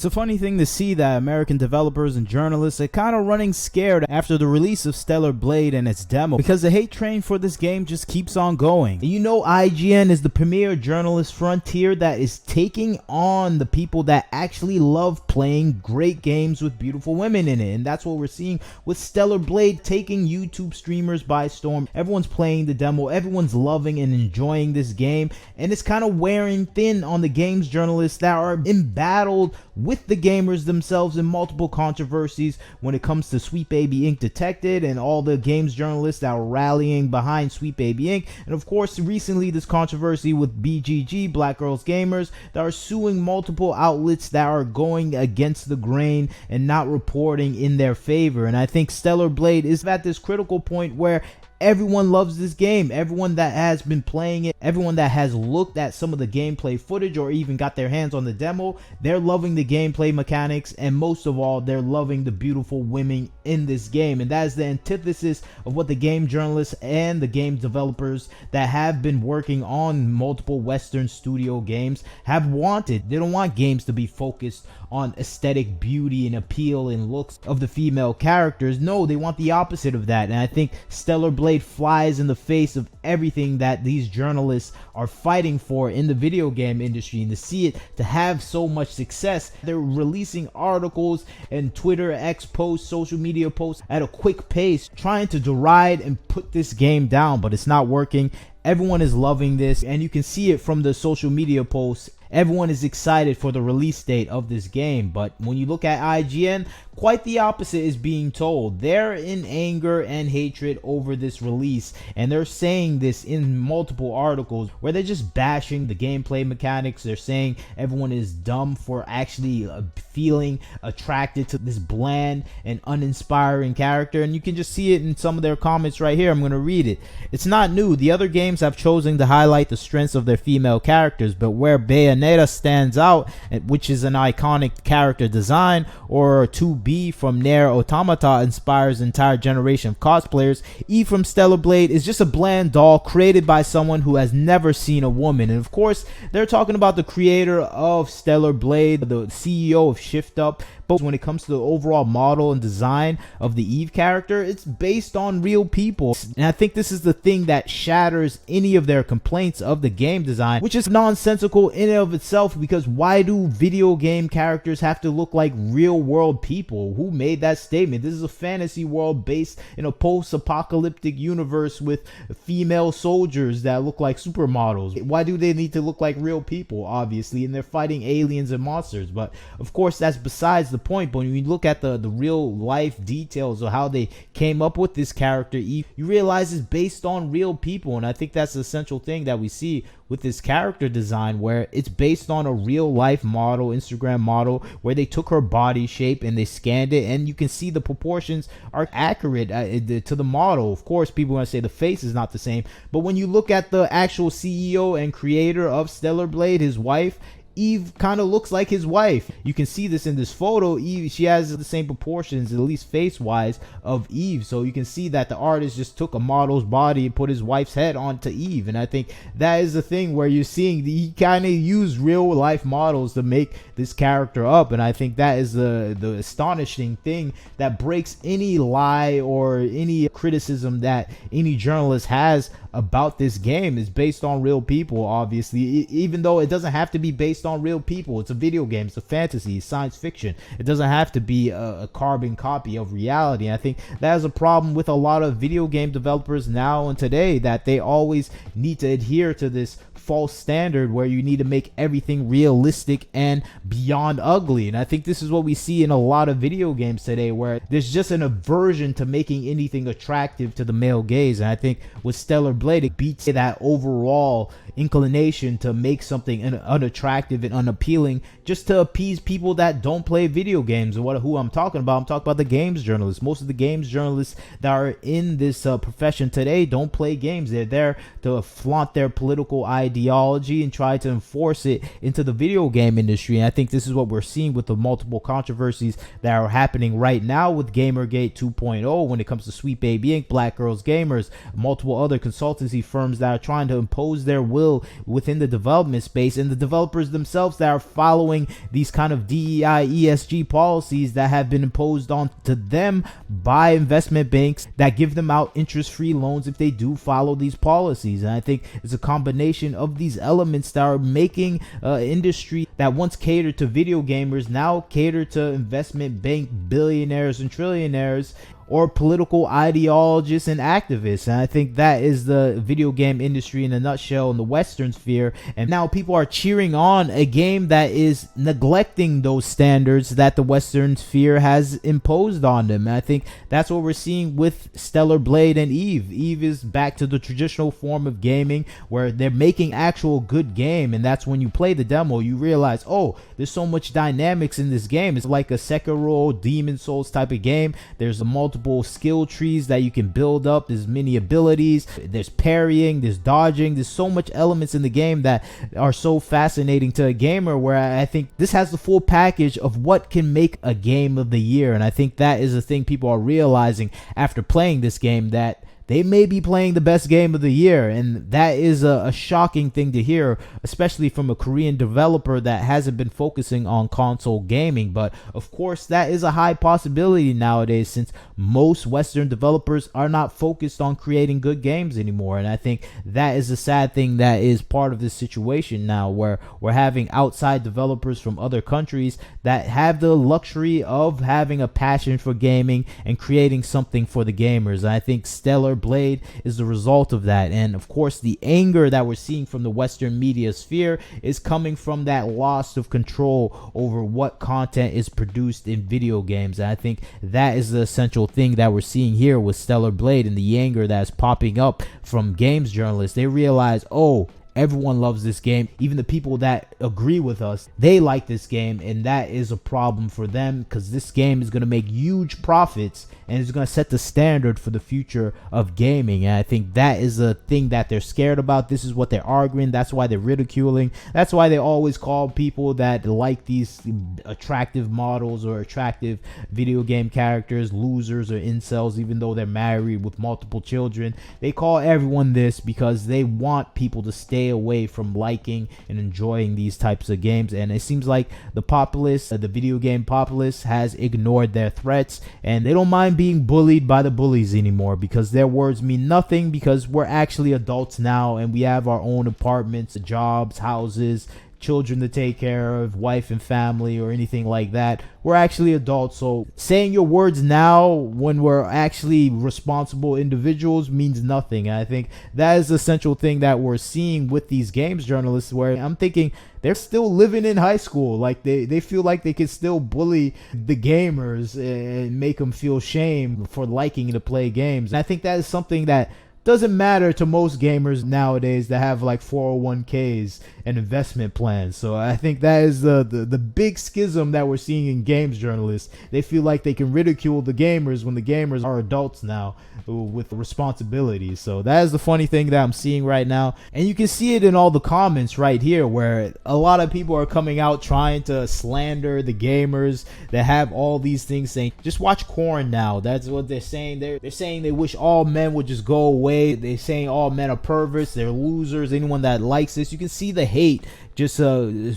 It's a funny thing to see that American developers and journalists are kind of running scared after the release of Stellar Blade and its demo, because the hate train for this game just keeps on going. And you know, IGN is the premier journalist frontier that is taking on the people that actually love playing great games with beautiful women in it, and that's what we're seeing with Stellar Blade taking YouTube streamers by storm. Everyone's playing the demo, everyone's loving and enjoying this game, and it's kind of wearing thin on the games journalists that are embattled with the gamers themselves in multiple controversies when it comes to Sweet Baby Inc. Detected and all the games journalists that are rallying behind Sweet Baby Inc. And of course, recently this controversy with BGG, Black Girls Gamers, that are suing multiple outlets that are going against the grain and not reporting in their favor. And I think Stellar Blade is at this critical point where everyone loves this game. Everyone that has been playing it, everyone that has looked at some of the gameplay footage or even got their hands on the demo, they're loving the gameplay mechanics, and most of all, they're loving the beautiful women in this game. And that is the antithesis of what the game journalists and the game developers that have been working on multiple Western studio games have wanted. They don't want games to be focused on aesthetic beauty and appeal and looks of the female characters. No, they want the opposite of that. And I think Stellar Blade flies in the face of everything that these journalists are fighting for in the video game industry. And to see it to have so much success, they're releasing articles and Twitter, X posts, social media posts at a quick pace, trying to deride and put this game down, but it's not working. Everyone is loving this, and you can see it from the social media posts. Everyone is excited for the release date of this game, but when you look at IGN, quite the opposite is being told. They're in anger and hatred over this release, and they're saying this in multiple articles where they're just bashing the gameplay mechanics. They're saying everyone is dumb for actually feeling attracted to this bland and uninspiring character, and you can just see it in some of their comments right here. I'm going to read it. It's not new. The other games have chosen to highlight the strengths of their female characters, but where Bayonetta stands out, which is an iconic character design, or 2B from Nier Automata inspires an entire generation of cosplayers, Eve from Stellar Blade is just a bland doll created by someone who has never seen a woman. And of course, they're talking about the creator of Stellar Blade, the CEO of Shift Up. But when it comes to the overall model and design of the Eve character, it's based on real people. And I think this is the thing that shatters any of their complaints of the game design, which is nonsensical in and of itself, because why do video game characters have to look like real world people? Who made that statement? This is a fantasy world based in a post-apocalyptic universe with female soldiers that look like supermodels. Why do they need to look like real people? Obviously, and they're fighting aliens and monsters. But of course, that's besides the point. But when you look at the real life details of how they came up with this character Eve, you realize it's based on real people. And I think that's the essential thing that we see with this character design, where it's based on a real life model, Instagram model, where they took her body shape and they scanned it, and you can see the proportions are accurate to the model. Of course, people are going to say the face is not the same, but when you look at the actual CEO and creator of Stellar Blade, his wife, Eve kind of looks like his wife. You can see this in this photo. Eve, she has the same proportions, at least face wise, of Eve. So you can see that the artist just took a model's body and put his wife's head onto Eve. And I think that is the thing where you're seeing he kind of used real life models to make this character up. And I think that is the astonishing thing that breaks any lie or any criticism that any journalist has about this game. Is based on real people, obviously, even though it doesn't have to be based on real people. It's a video game, it's a fantasy, it's science fiction. It doesn't have to be a carbon copy of reality. And I think that is a problem with a lot of video game developers now and today, that they always need to adhere to this false standard where you need to make everything realistic and beyond ugly. And I think this is what we see in a lot of video games today, where there's just an aversion to making anything attractive to the male gaze. And I think with Stellar Blade, it beats that overall inclination to make something unattractive and unappealing just to appease people that don't play video games. And who I'm talking about, I'm talking about the games journalists. Most of the games journalists that are in this profession today don't play games. They're there to flaunt their political ideology and try to enforce it into the video game industry. And I think this is what we're seeing with the multiple controversies that are happening right now with Gamergate 2.0 when it comes to Sweet Baby Inc., Black Girls Gamers, multiple other consultancy firms that are trying to impose their will within the development space, and the developers themselves themselves that are following these kind of DEI ESG policies that have been imposed on to them by investment banks that give them out interest-free loans if they do follow these policies. And I think it's a combination of these elements that are making industry that once catered to video gamers now cater to investment bank billionaires and trillionaires, or political ideologists and activists. And I think that is the video game industry in a nutshell in the Western sphere. And now people are cheering on a game that is neglecting those standards that the Western sphere has imposed on them. And I think that's what we're seeing with Stellar Blade and Eve. Eve is back to the traditional form of gaming where they're making actual good game. And that's when you play the demo, you realize, oh, there's so much dynamics in this game. It's like a Sekiro, Demon Souls type of game. There's a multiple skill trees that you can build up. There's many abilities, there's parrying, there's dodging, there's so much elements in the game that are so fascinating to a gamer, where I think this has the full package of what can make a game of the year. And I think that is the thing people are realizing after playing this game, that they may be playing the best game of the year. And that is a shocking thing to hear, especially from a Korean developer that hasn't been focusing on console gaming. But of course, that is a high possibility nowadays, since most Western developers are not focused on creating good games anymore. And I think that is a sad thing that is part of this situation now, where we're having outside developers from other countries that have the luxury of having a passion for gaming and creating something for the gamers. And I think Stellar Blade is the result of that. And of course, the anger that we're seeing from the Western media sphere is coming from that loss of control over what content is produced in video games. And I think that is the essential thing that we're seeing here with Stellar Blade, and the anger that's popping up from games journalists. They realize, oh, everyone loves this game. Even the people that agree with us, they like this game, and that is a problem for them, because this game is going to make huge profits and it's going to set the standard for the future of gaming. And I think that is a thing that they're scared about. This is what they're arguing. That's why they're ridiculing. That's why they always call people that like these attractive models or attractive video game characters losers or incels, even though they're married with multiple children. They call everyone this because they want people to stay away from liking and enjoying these types of games. And it seems like the populace, the video game populace, has ignored their threats, and they don't mind being bullied by the bullies anymore, because their words mean nothing, because we're actually adults now and we have our own apartments, jobs, houses, children to take care of, wife and family, or anything like that. We're actually adults, so saying your words now when we're actually responsible individuals means nothing. And I think that is the central thing that we're seeing with these games journalists, where I'm thinking they're still living in high school. Like they feel like they can still bully the gamers and make them feel shame for liking to play games. And I think that is something that doesn't matter to most gamers nowadays that have like 401ks and investment plans. So I think that is the big schism that we're seeing in games journalists. They feel like they can ridicule the gamers when the gamers are adults now with responsibilities. So that is the funny thing that I'm seeing right now. And you can see it in all the comments right here, where a lot of people are coming out trying to slander the gamers that have all these things, saying, just watch Corn now. That's what they're saying. They're saying they wish all men would just go away. They're saying all men are perverts, they're losers. Anyone that likes this, you can see the hate just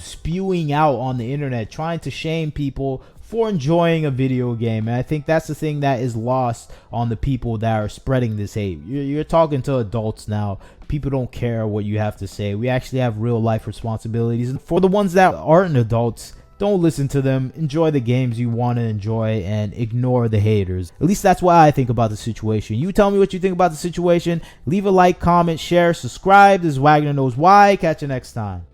spewing out on the internet, trying to shame people for enjoying a video game. And I think that's the thing that is lost on the people that are spreading this hate. You're talking to adults now. People don't care what you have to say. We actually have real life responsibilities. And for the ones that aren't adults, don't listen to them. Enjoy the games you want to enjoy and ignore the haters. At least that's what I think about the situation. You tell me what you think about the situation. Leave a like, comment, share, subscribe. This is Wagner Knows Why. Catch you next time.